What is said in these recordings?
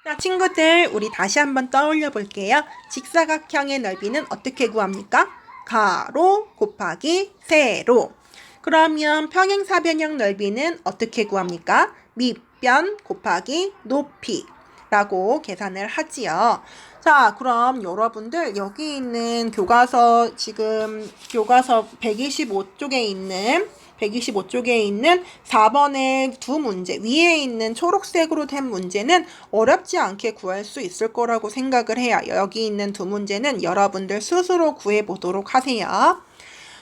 자, 친구들, 우리 다시 한번 떠올려 볼게요. 직사각형의 넓이는 어떻게 구합니까? 가로 곱하기 세로. 그러면 평행사변형 넓이는 어떻게 구합니까? 밑변 곱하기 높이라고 계산을 하지요. 자, 그럼 여러분들 여기 있는 지금 교과서 125쪽에 있는 4번의 두 문제, 위에 있는 초록색으로 된 문제는 어렵지 않게 구할 수 있을 거라고 생각을 해요. 여기 있는 두 문제는 여러분들 스스로 구해보도록 하세요.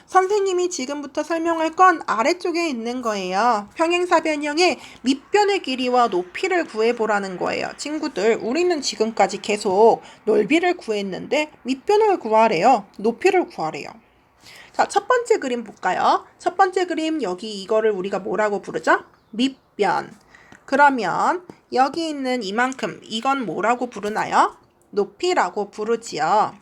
선생님이 지금부터 설명할 건 아래쪽에 있는 거예요. 평행사변형의 밑변의 길이와 높이를 구해보라는 거예요. 친구들, 우리는 지금까지 계속 넓이를 구했는데 밑변을 구하래요. 높이를 구하래요. 자, 첫 번째 그림 볼까요? 첫 번째 그림, 여기 이거를 우리가 뭐라고 부르죠? 밑변. 그러면 여기 있는 이만큼, 이건 뭐라고 부르나요? 높이라고 부르지요.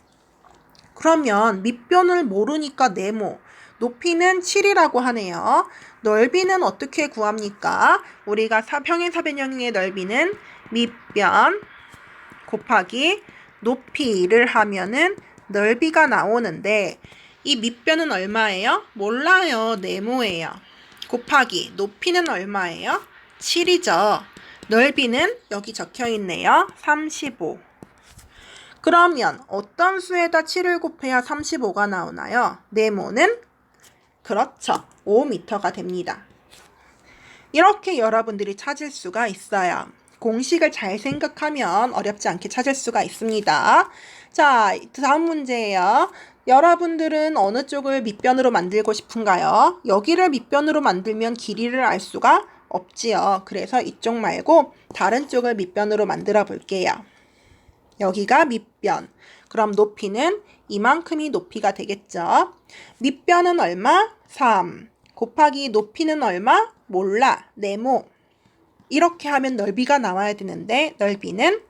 그러면 밑변을 모르니까 네모, 높이는 7이라고 하네요. 넓이는 어떻게 구합니까? 우리가 평행사변형의 넓이는 밑변 곱하기 높이를 하면은 넓이가 나오는데, 이 밑변은 얼마예요? 몰라요. 네모예요. 곱하기 높이는 얼마예요? 7이죠. 넓이는 여기 적혀 있네요. 35. 그러면 어떤 수에다 7을 곱해야 35가 나오나요? 네모는 그렇죠. 5m가 됩니다. 이렇게 여러분들이 찾을 수가 있어요. 공식을 잘 생각하면 어렵지 않게 찾을 수가 있습니다. 자, 다음 문제예요. 여러분들은 어느 쪽을 밑변으로 만들고 싶은가요? 여기를 밑변으로 만들면 길이를 알 수가 없지요. 그래서 이쪽 말고 다른 쪽을 밑변으로 만들어 볼게요. 여기가 밑변. 그럼 높이는 이만큼이 높이가 되겠죠. 밑변은 얼마? 3. 곱하기 높이는 얼마? 몰라. 네모. 이렇게 하면 넓이가 나와야 되는데 넓이는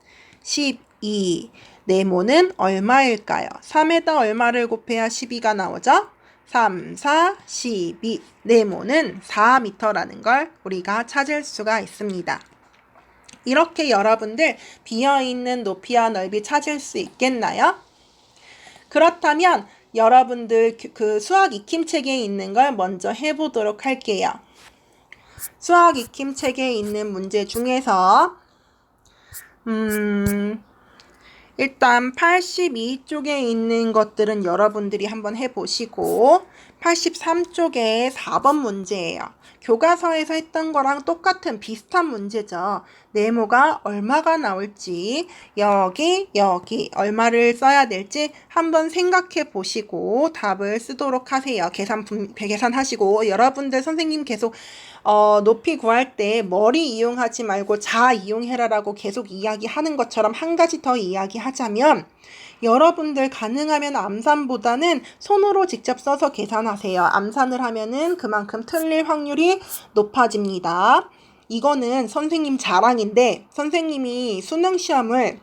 12. 네모는 얼마일까요? 3에다 얼마를 곱해야 12가 나오죠? 3, 4, 12. 네모는 4m라는 걸 우리가 찾을 수가 있습니다. 이렇게 여러분들 비어있는 높이와 넓이 찾을 수 있겠나요? 그렇다면 여러분들 그 수학 익힘책에 있는 걸 먼저 해보도록 할게요. 수학 익힘책에 있는 문제 중에서 일단 82쪽에 있는 것들은 여러분들이 한번 해보시고 83쪽에 4번 문제예요. 교과서에서 했던 거랑 똑같은 비슷한 문제죠. 네모가 얼마가 나올지 여기 얼마를 써야 될지 한번 생각해 보시고 답을 쓰도록 하세요. 계산하시고 여러분들 선생님 계속 높이 구할 때 머리 이용하지 말고 자 이용해라라고 계속 이야기하는 것처럼 한 가지 더 이야기하자면 여러분들 가능하면 암산보다는 손으로 직접 써서 계산하세요. 암산을 하면은 그만큼 틀릴 확률이 높아집니다. 이거는 선생님 자랑인데 선생님이 수능 시험을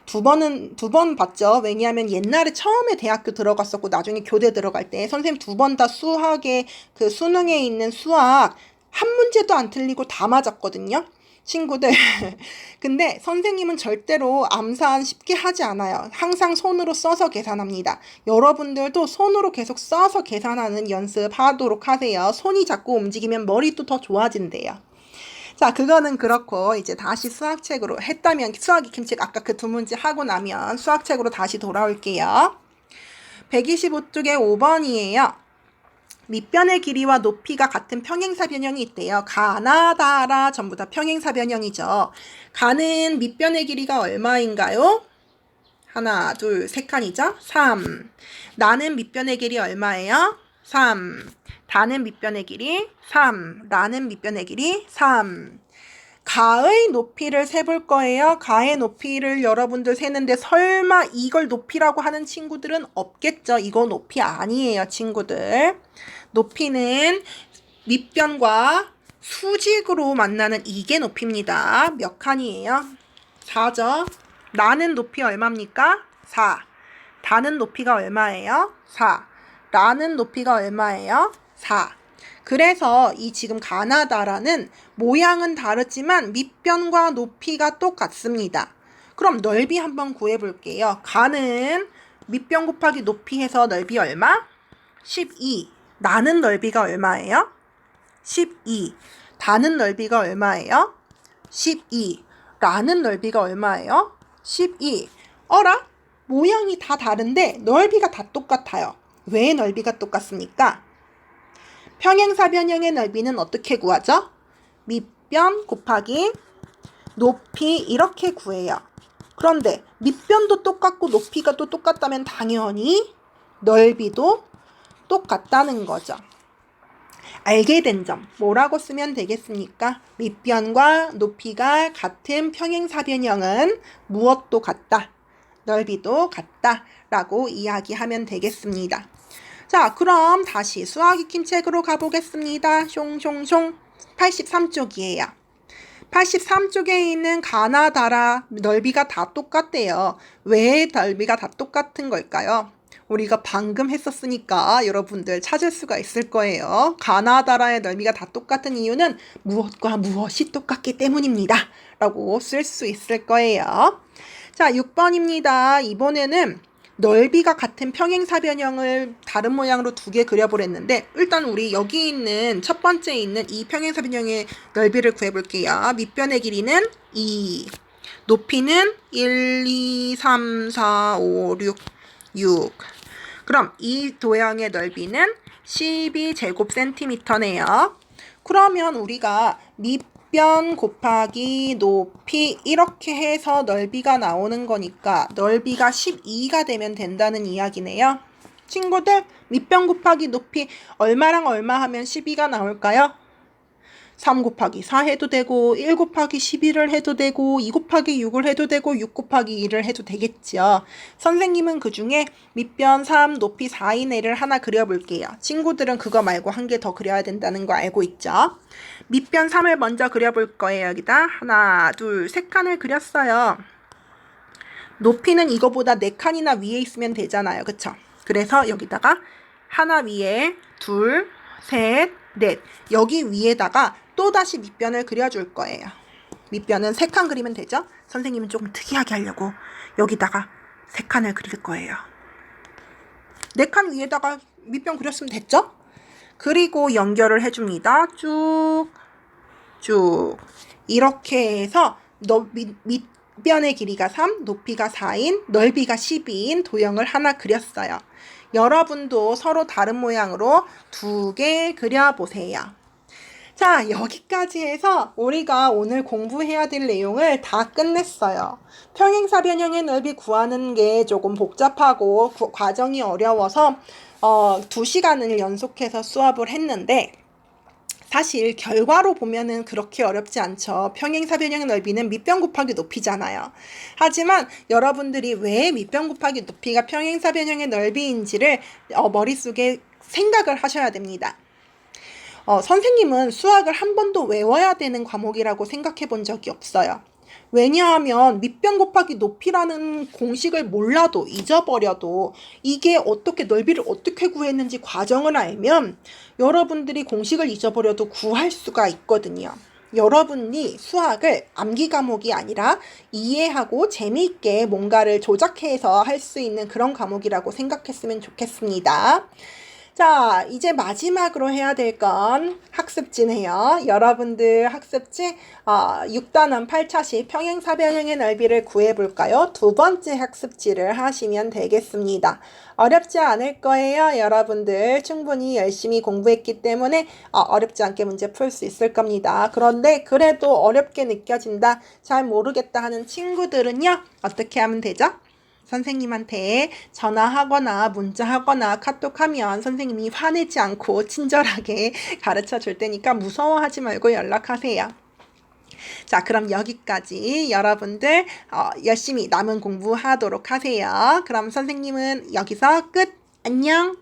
두 번 봤죠. 왜냐하면 옛날에 처음에 대학교 들어갔었고 나중에 교대 들어갈 때 선생님 2번 다 수학에 그 수능에 있는 수학 한 문제도 안 틀리고 다 맞았거든요. 친구들. 근데 선생님은 절대로 암산 쉽게 하지 않아요. 항상 손으로 써서 계산합니다. 여러분들도 손으로 계속 써서 계산하는 연습하도록 하세요. 손이 자꾸 움직이면 머리도 더 좋아진대요. 자, 그거는 그렇고 이제 다시 수학책으로 했다면 수학 익힘책 아까 그 두 문제 하고 나면 수학책으로 다시 돌아올게요. 125쪽에 5번이에요. 밑변의 길이와 높이가 같은 평행사변형이 있대요. 가나 다라 전부 다 평행사변형이죠. 가는 밑변의 길이가 얼마인가요? 하나, 둘, 세 칸이죠? 3. 나는 밑변의 길이 얼마예요? 3. 다는 밑변의 길이 3. 라는 밑변의 길이 3. 가의 높이를 세볼 거예요. 가의 높이를 여러분들 세는데 설마 이걸 높이라고 하는 친구들은 없겠죠. 이거 높이 아니에요, 친구들. 높이는 밑변과 수직으로 만나는 이게 높이입니다. 몇 칸이에요? 4죠. 라는 높이 얼마입니까? 4. 다는 높이가 얼마예요? 4. 라는 높이가 얼마예요? 4. 그래서 이 지금 가나다라는 모양은 다르지만 밑변과 높이가 똑같습니다. 그럼 넓이 한번 구해볼게요. 가는 밑변 곱하기 높이 해서 넓이 얼마? 12. 나는 넓이가 얼마예요? 12. 다는 넓이가 얼마예요? 12. 라는 넓이가 얼마예요? 12. 어라? 모양이 다 다른데 넓이가 다 똑같아요. 왜 넓이가 똑같습니까? 평행사변형의 넓이는 어떻게 구하죠? 밑변 곱하기 높이 이렇게 구해요. 그런데 밑변도 똑같고 높이가 또 똑같다면 당연히 넓이도 똑같다는 거죠. 알게 된 점 뭐라고 쓰면 되겠습니까? 밑변과 높이가 같은 평행사변형은 무엇도 같다. 넓이도 같다 라고 이야기하면 되겠습니다. 자, 그럼 다시 수학 익힘 책으로 가보겠습니다. 숑숑숑 83쪽이에요. 83쪽에 있는 가나다라 넓이가 다 똑같대요. 왜 넓이가 다 똑같은 걸까요? 우리가 방금 했었으니까 여러분들 찾을 수가 있을 거예요. 가나다라의 넓이가 다 똑같은 이유는 무엇과 무엇이 똑같기 때문입니다. 라고 쓸 수 있을 거예요. 자, 6번입니다. 이번에는 넓이가 같은 평행사변형을 다른 모양으로 두 개 그려보랬는데 일단 우리 여기 있는 첫 번째 있는 이 평행사변형의 넓이를 구해볼게요. 밑변의 길이는 2, 높이는 1, 2, 3, 4, 5, 6. 그럼 이 도형의 넓이는 12제곱센티미터네요. 그러면 우리가 밑변 곱하기 높이 이렇게 해서 넓이가 나오는 거니까 넓이가 12가 되면 된다는 이야기네요. 친구들, 밑변 곱하기 높이 얼마랑 얼마 하면 12가 나올까요? 3 곱하기 4 해도 되고 1 곱하기 11을 해도 되고 2 곱하기 6을 해도 되고 6 곱하기 2를 해도 되겠죠. 선생님은 그 중에 밑변 3, 높이 4인 애를 하나 그려볼게요. 친구들은 그거 말고 한 개 더 그려야 된다는 거 알고 있죠? 밑변 3을 먼저 그려볼 거예요. 여기다 하나, 둘, 세 칸을 그렸어요. 높이는 이거보다 4칸이나 위에 있으면 되잖아요. 그쵸? 그래서 여기다가 하나 위에 둘, 셋, 넷 여기 위에다가 또다시 밑변을 그려줄 거예요. 밑변은 3칸 그리면 되죠? 선생님은 조금 특이하게 하려고 여기다가 3칸을 그릴 거예요. 4칸 위에다가 밑변 그렸으면 됐죠? 그리고 연결을 해줍니다. 쭉 이렇게 해서 밑변의 길이가 3, 높이가 4인, 넓이가 12인 도형을 하나 그렸어요. 여러분도 서로 다른 모양으로 2개 그려보세요. 자, 여기까지 해서 우리가 오늘 공부해야 될 내용을 다 끝냈어요. 평행사변형의 넓이 구하는 게 조금 복잡하고 과정이 어려워서 2시간을 연속해서 수업을 했는데 사실 결과로 보면은 그렇게 어렵지 않죠. 평행사변형의 넓이는 밑변 곱하기 높이잖아요. 하지만 여러분들이 왜 밑변 곱하기 높이가 평행사변형의 넓이인지를 머릿속에 생각을 하셔야 됩니다. 선생님은 수학을 한 번도 외워야 되는 과목이라고 생각해 본 적이 없어요. 왜냐하면 밑변 곱하기 높이라는 공식을 몰라도 잊어버려도 이게 어떻게 넓이를 어떻게 구했는지 과정을 알면 여러분들이 공식을 잊어버려도 구할 수가 있거든요. 여러분이 수학을 암기 과목이 아니라 이해하고 재미있게 뭔가를 조작해서 할 수 있는 그런 과목이라고 생각했으면 좋겠습니다. 자, 이제 마지막으로 해야 될 건 학습지네요. 여러분들 학습지 6단원 8차시 평행사변형의 넓이를 구해볼까요? 두 번째 학습지를 하시면 되겠습니다. 어렵지 않을 거예요. 여러분들 충분히 열심히 공부했기 때문에 어렵지 않게 문제 풀 수 있을 겁니다. 그런데 그래도 어렵게 느껴진다, 잘 모르겠다 하는 친구들은요, 어떻게 하면 되죠? 선생님한테 전화하거나 문자하거나 카톡하면 선생님이 화내지 않고 친절하게 가르쳐 줄 테니까 무서워하지 말고 연락하세요. 자, 그럼 여기까지 여러분들 열심히 남은 공부하도록 하세요. 그럼 선생님은 여기서 끝. 안녕.